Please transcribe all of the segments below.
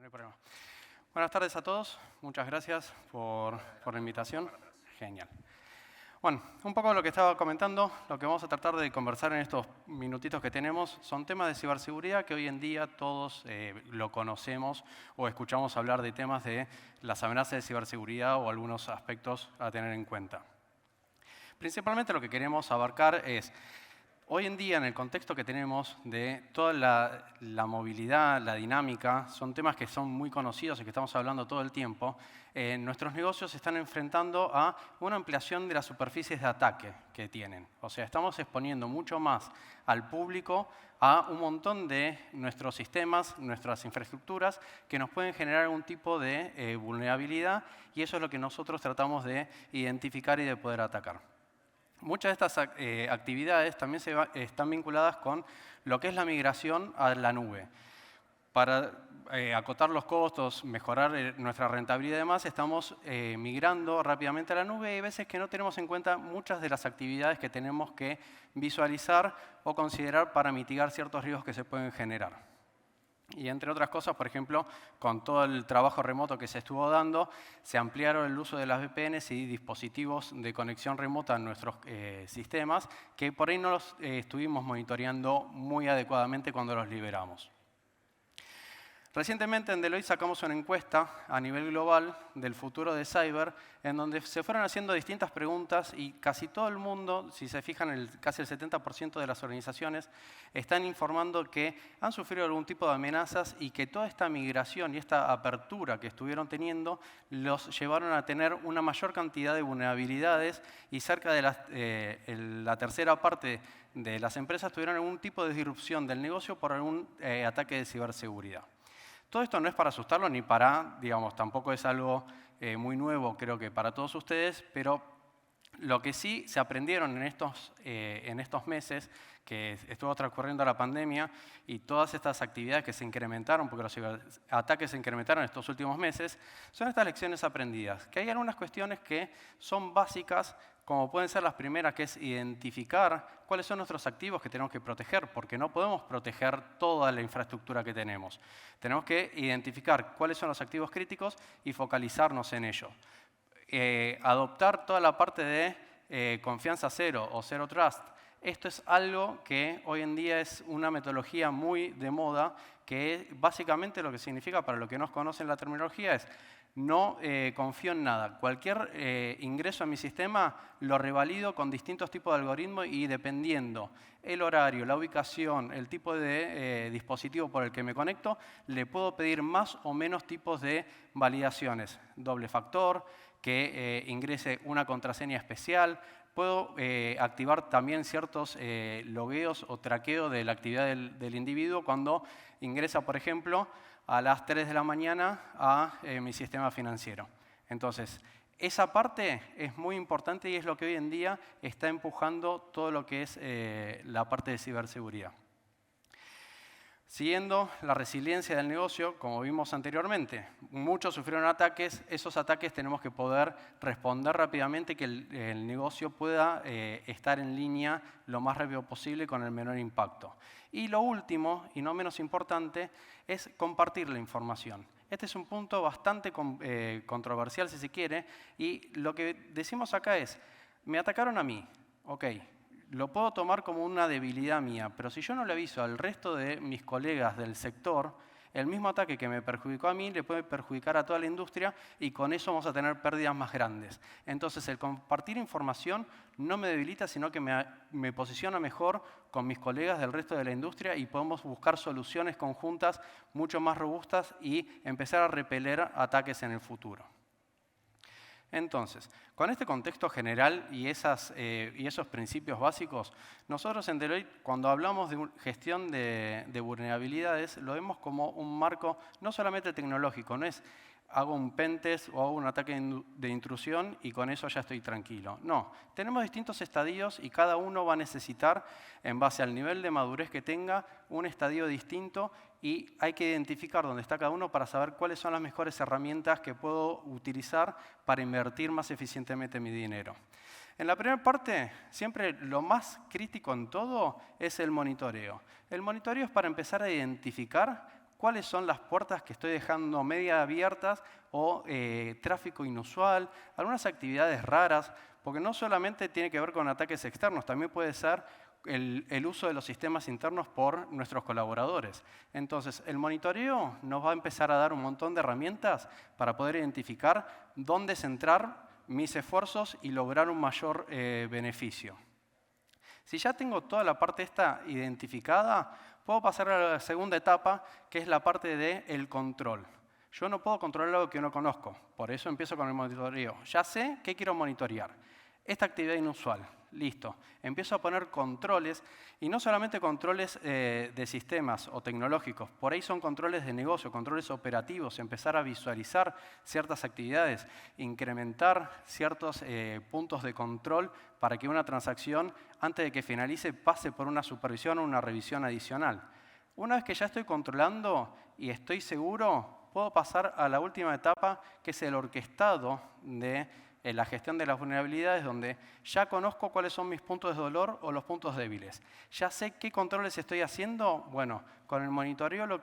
hay problema. Buenas tardes a todos. Muchas gracias por la invitación. Genial. Bueno, un poco de lo que estaba comentando, lo que vamos a tratar de conversar en estos minutitos que tenemos son temas de ciberseguridad que hoy en día todos lo conocemos o escuchamos hablar de temas de las amenazas de ciberseguridad o algunos aspectos a tener en cuenta. Principalmente lo que queremos abarcar es, hoy en día, en el contexto que tenemos de toda la movilidad, la dinámica, son temas que son muy conocidos y que estamos hablando todo el tiempo. Nuestros negocios se están enfrentando a una ampliación de las superficies de ataque que tienen. O sea, estamos exponiendo mucho más al público a un montón de nuestros sistemas, nuestras infraestructuras, que nos pueden generar algún tipo de vulnerabilidad, y eso es lo que nosotros tratamos de identificar y de poder atacar. Muchas de estas actividades también están vinculadas con lo que es la migración a la nube. Para acotar los costos, mejorar nuestra rentabilidad y demás, estamos migrando rápidamente a la nube y hay veces que no tenemos en cuenta muchas de las actividades que tenemos que visualizar o considerar para mitigar ciertos riesgos que se pueden generar. Y entre otras cosas, por ejemplo, con todo el trabajo remoto que se estuvo dando, se ampliaron el uso de las VPNs y dispositivos de conexión remota en nuestros sistemas, que por ahí no los estuvimos monitoreando muy adecuadamente cuando los liberamos. Recientemente en Deloitte sacamos una encuesta a nivel global del futuro de cyber, en donde se fueron haciendo distintas preguntas y casi todo el mundo, si se fijan, casi el 70% de las organizaciones están informando que han sufrido algún tipo de amenazas y que toda esta migración y esta apertura que estuvieron teniendo los llevaron a tener una mayor cantidad de vulnerabilidades y cerca de la tercera parte de las empresas tuvieron algún tipo de disrupción del negocio por algún ataque de ciberseguridad. Todo esto no es para asustarlos ni para, digamos, tampoco es algo muy nuevo, creo que para todos ustedes, pero lo que sí se aprendieron en estos meses que estuvo transcurriendo la pandemia y todas estas actividades que se incrementaron, porque los ciberataques se incrementaron en estos últimos meses, son estas lecciones aprendidas. Que hay algunas cuestiones que son básicas, como pueden ser las primeras, que es identificar cuáles son nuestros activos que tenemos que proteger, porque no podemos proteger toda la infraestructura que tenemos. Tenemos que identificar cuáles son los activos críticos y focalizarnos en ello. Adoptar toda la parte de confianza cero o zero trust. Esto es algo que hoy en día es una metodología muy de moda, que básicamente lo que significa, para los que no conocen la terminología, es no confío en nada. Cualquier ingreso a mi sistema lo revalido con distintos tipos de algoritmos y dependiendo el horario, la ubicación, el tipo de dispositivo por el que me conecto, le puedo pedir más o menos tipos de validaciones. Doble factor, que ingrese una contraseña especial. Puedo activar también ciertos logueos o traqueo de la actividad del individuo cuando ingresa, por ejemplo, a las 3 de la mañana a mi sistema financiero. Entonces, esa parte es muy importante y es lo que hoy en día está empujando todo lo que es la parte de ciberseguridad. Siguiendo la resiliencia del negocio, como vimos anteriormente, muchos sufrieron ataques, esos ataques tenemos que poder responder rápidamente y que el negocio pueda estar en línea lo más rápido posible con el menor impacto. Y lo último, y no menos importante, es compartir la información. Este es un punto bastante controversial, si se quiere, y lo que decimos acá es, me atacaron a mí, ok. Lo puedo tomar como una debilidad mía, pero si yo no le aviso al resto de mis colegas del sector, el mismo ataque que me perjudicó a mí le puede perjudicar a toda la industria y con eso vamos a tener pérdidas más grandes. Entonces, el compartir información no me debilita, sino que me posiciona mejor con mis colegas del resto de la industria y podemos buscar soluciones conjuntas mucho más robustas y empezar a repeler ataques en el futuro. Entonces, con este contexto general y esos principios básicos, nosotros en Deloitte, cuando hablamos de gestión de vulnerabilidades, lo vemos como un marco no solamente tecnológico, no es hago un pentest o hago un ataque de intrusión y con eso ya estoy tranquilo. No, tenemos distintos estadios y cada uno va a necesitar, en base al nivel de madurez que tenga, un estadio distinto y hay que identificar dónde está cada uno para saber cuáles son las mejores herramientas que puedo utilizar para invertir más eficientemente mi dinero. En la primera parte, siempre lo más crítico en todo es el monitoreo. El monitoreo es para empezar a identificar cuáles son las puertas que estoy dejando media abiertas o tráfico inusual, algunas actividades raras, porque no solamente tiene que ver con ataques externos, también puede ser el uso de los sistemas internos por nuestros colaboradores. Entonces, el monitoreo nos va a empezar a dar un montón de herramientas para poder identificar dónde centrar mis esfuerzos y lograr un mayor beneficio. Si ya tengo toda la parte esta identificada, puedo pasar a la segunda etapa, que es la parte del control. Yo no puedo controlar algo que no conozco, por eso empiezo con el monitoreo. Ya sé qué quiero monitorear. Esta actividad inusual, listo. Empiezo a poner controles, y no solamente controles de sistemas o tecnológicos, por ahí son controles de negocio, controles operativos, empezar a visualizar ciertas actividades, incrementar ciertos puntos de control para que una transacción, antes de que finalice, pase por una supervisión o una revisión adicional. Una vez que ya estoy controlando y estoy seguro, puedo pasar a la última etapa, que es el orquestado de la gestión de las vulnerabilidades, donde ya conozco cuáles son mis puntos de dolor o los puntos débiles. Ya sé qué controles estoy haciendo. Bueno, con el monitoreo,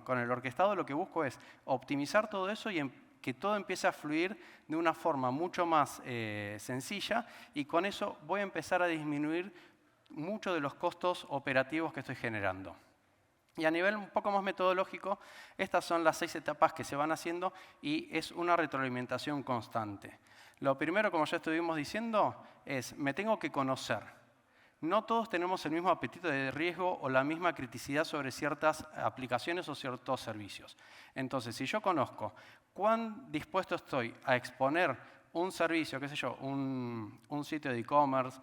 con el orquestado, lo que busco es optimizar todo eso y que todo empiece a fluir de una forma mucho más sencilla, y con eso voy a empezar a disminuir mucho de los costos operativos que estoy generando. Y a nivel un poco más metodológico, estas son las 6 etapas que se van haciendo y es una retroalimentación constante. Lo primero, como ya estuvimos diciendo, es me tengo que conocer. No todos tenemos el mismo apetito de riesgo o la misma criticidad sobre ciertas aplicaciones o ciertos servicios. Entonces, si yo conozco cuán dispuesto estoy a exponer un servicio, qué sé yo, un sitio de e-commerce,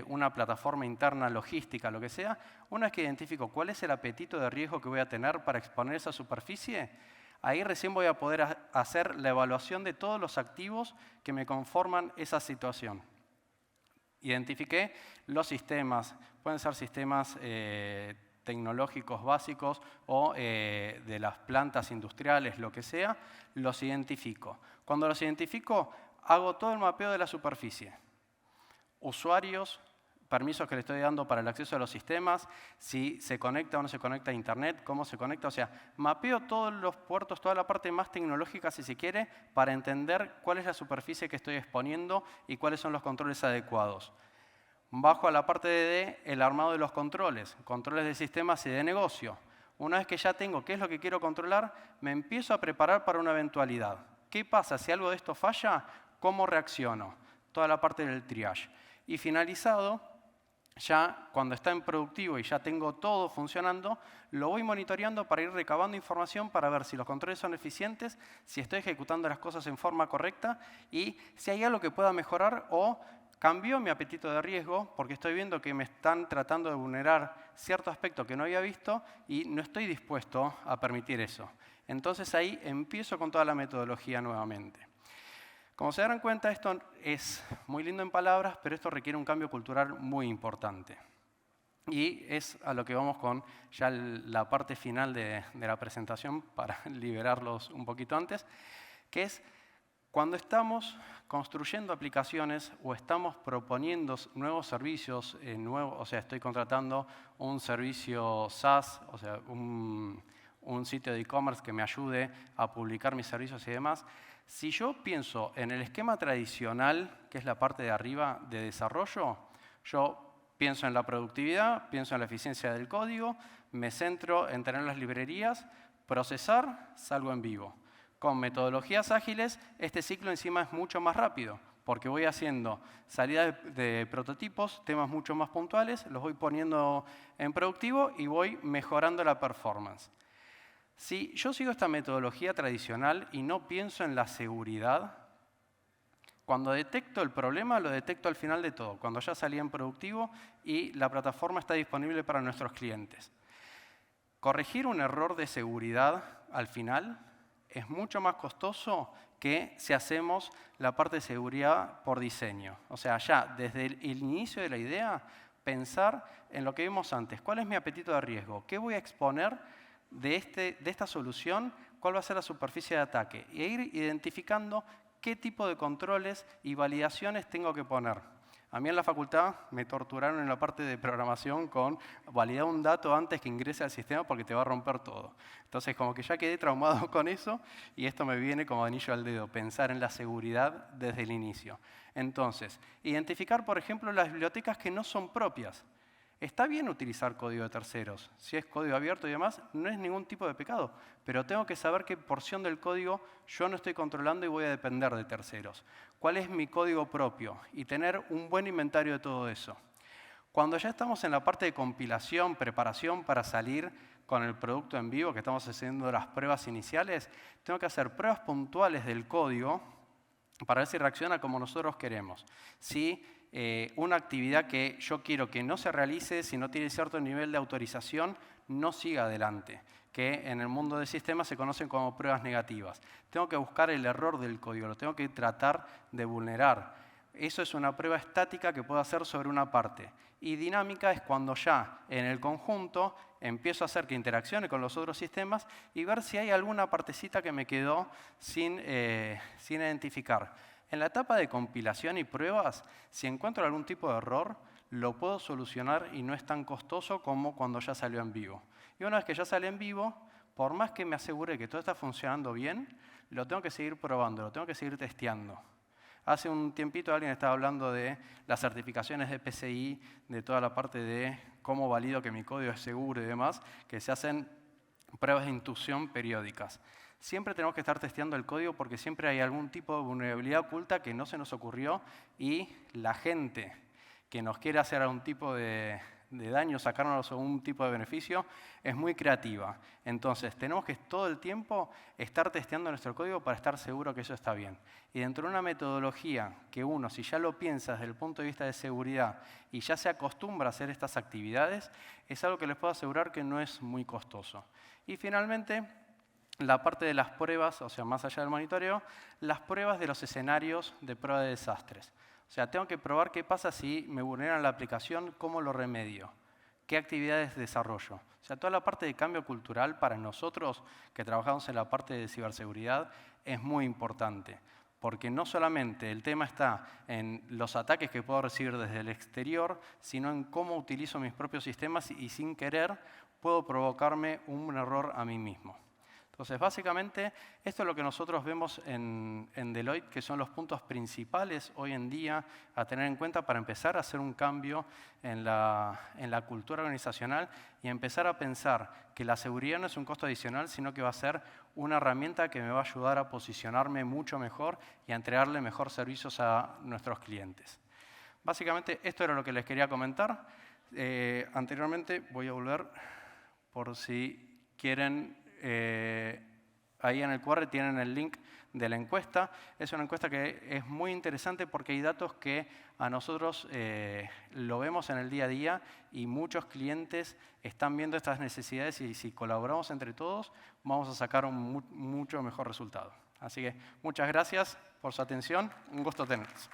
una plataforma interna logística, lo que sea, una vez que identifico cuál es el apetito de riesgo que voy a tener para exponer esa superficie, ahí recién voy a poder hacer la evaluación de todos los activos que me conforman esa situación. Identifiqué los sistemas, pueden ser sistemas tecnológicos básicos o de las plantas industriales, lo que sea, los identifico. Cuando los identifico, hago todo el mapeo de la superficie. Usuarios, permisos que le estoy dando para el acceso a los sistemas, si se conecta o no se conecta a Internet, cómo se conecta. O sea, mapeo todos los puertos, toda la parte más tecnológica, si se quiere, para entender cuál es la superficie que estoy exponiendo y cuáles son los controles adecuados. Bajo a la parte de el armado de los controles de sistemas y de negocio. Una vez que ya tengo qué es lo que quiero controlar, me empiezo a preparar para una eventualidad. ¿Qué pasa si algo de esto falla? ¿Cómo reacciono? Toda la parte del triage. Y finalizado, ya cuando está en productivo y ya tengo todo funcionando, lo voy monitoreando para ir recabando información para ver si los controles son eficientes, si estoy ejecutando las cosas en forma correcta y si hay algo que pueda mejorar o cambió mi apetito de riesgo porque estoy viendo que me están tratando de vulnerar cierto aspecto que no había visto y no estoy dispuesto a permitir eso. Entonces ahí empiezo con toda la metodología nuevamente. Como se darán cuenta, esto es muy lindo en palabras, pero esto requiere un cambio cultural muy importante. Y es a lo que vamos con ya la parte final de la presentación para liberarlos un poquito antes, que es cuando estamos construyendo aplicaciones o estamos proponiendo nuevos servicios, o sea, estoy contratando un servicio SaaS, o sea, un sitio de e-commerce que me ayude a publicar mis servicios y demás. Si yo pienso en el esquema tradicional, que es la parte de arriba de desarrollo, yo pienso en la productividad, pienso en la eficiencia del código, me centro en tener las librerías, procesar, salgo en vivo. Con metodologías ágiles, este ciclo encima es mucho más rápido, porque voy haciendo salida de prototipos, temas mucho más puntuales, los voy poniendo en productivo y voy mejorando la performance. Si yo sigo esta metodología tradicional y no pienso en la seguridad, cuando detecto el problema, lo detecto al final de todo, cuando ya salí en productivo y la plataforma está disponible para nuestros clientes. Corregir un error de seguridad al final es mucho más costoso que si hacemos la parte de seguridad por diseño. O sea, ya desde el inicio de la idea, pensar en lo que vimos antes. ¿Cuál es mi apetito de riesgo? ¿Qué voy a exponer de esta solución? ¿Cuál va a ser la superficie de ataque? Y ir identificando qué tipo de controles y validaciones tengo que poner. A mí en la facultad me torturaron en la parte de programación con validar un dato antes que ingrese al sistema porque te va a romper todo. Entonces, como que ya quedé traumado con eso y esto me viene como anillo al dedo, pensar en la seguridad desde el inicio. Entonces, identificar, por ejemplo, las bibliotecas que no son propias. Está bien utilizar código de terceros. Si es código abierto y demás, no es ningún tipo de pecado. Pero tengo que saber qué porción del código yo no estoy controlando y voy a depender de terceros. ¿Cuál es mi código propio? Y tener un buen inventario de todo eso. Cuando ya estamos en la parte de compilación, preparación para salir con el producto en vivo, que estamos haciendo las pruebas iniciales, tengo que hacer pruebas puntuales del código para ver si reacciona como nosotros queremos. Si una actividad que yo quiero que no se realice, si no tiene cierto nivel de autorización, no siga adelante, que en el mundo de sistemas se conocen como pruebas negativas. Tengo que buscar el error del código, lo tengo que tratar de vulnerar. Eso es una prueba estática que puedo hacer sobre una parte. Y dinámica es cuando ya en el conjunto empiezo a hacer que interaccione con los otros sistemas y ver si hay alguna partecita que me quedó sin identificar. En la etapa de compilación y pruebas, si encuentro algún tipo de error, lo puedo solucionar y no es tan costoso como cuando ya salió en vivo. Y una vez que ya sale en vivo, por más que me asegure que todo está funcionando bien, lo tengo que seguir probando, lo tengo que seguir testeando. Hace un tiempito alguien estaba hablando de las certificaciones de PCI, de toda la parte de cómo valido que mi código es seguro y demás, que se hacen pruebas de intrusión periódicas. Siempre tenemos que estar testeando el código porque siempre hay algún tipo de vulnerabilidad oculta que no se nos ocurrió y la gente que nos quiere hacer algún tipo de daño, sacarnos algún tipo de beneficio, es muy creativa. Entonces, tenemos que todo el tiempo estar testeando nuestro código para estar seguro que eso está bien. Y dentro de una metodología que uno, si ya lo piensa desde el punto de vista de seguridad y ya se acostumbra a hacer estas actividades, es algo que les puedo asegurar que no es muy costoso. Y finalmente, la parte de las pruebas, o sea, más allá del monitoreo, las pruebas de los escenarios de prueba de desastres. O sea, tengo que probar qué pasa si me vulneran la aplicación, cómo lo remedio, qué actividades desarrollo. O sea, toda la parte de cambio cultural para nosotros que trabajamos en la parte de ciberseguridad es muy importante. Porque no solamente el tema está en los ataques que puedo recibir desde el exterior, sino en cómo utilizo mis propios sistemas y sin querer puedo provocarme un error a mí mismo. Entonces, básicamente, esto es lo que nosotros vemos en Deloitte, que son los puntos principales hoy en día a tener en cuenta para empezar a hacer un cambio en la cultura organizacional y empezar a pensar que la seguridad no es un costo adicional, sino que va a ser una herramienta que me va a ayudar a posicionarme mucho mejor y a entregarle mejor servicios a nuestros clientes. Básicamente, esto era lo que les quería comentar. Anteriormente, voy a volver por si quieren. Ahí en el QR tienen el link de la encuesta. Es una encuesta que es muy interesante porque hay datos que a nosotros lo vemos en el día a día y muchos clientes están viendo estas necesidades y si colaboramos entre todos vamos a sacar un mucho mejor resultado. Así que muchas gracias por su atención. Un gusto tenerlos.